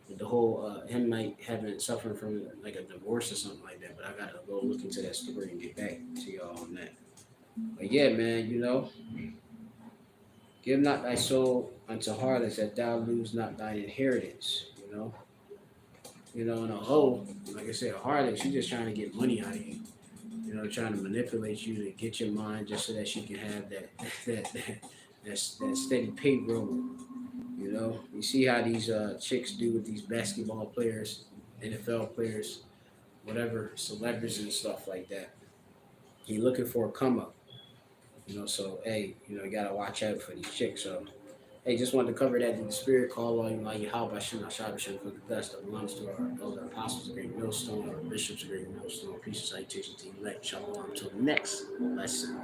With the whole him might having suffering from like a divorce or something like that. But I gotta go look into that story and get back to y'all on that. But yeah, man, give not thy soul unto harlots, that thou lose not thine inheritance. And a hoe, like I said, a harlot, she's just trying to get money out of you. Trying to manipulate you to get your mind just so that she can have that steady payroll. You see how these chicks do with these basketball players, NFL players, whatever, celebrities and stuff like that. You're looking for a come up. So hey, you gotta watch out for these chicks. So hey, just wanted to cover that in the spirit. Call on you like how by Shema Shabbat for the best that belongs to our elder apostles, the great millstone, our bishops, the great millstone. Peace and citation to elect. Shalom. Until the next lesson.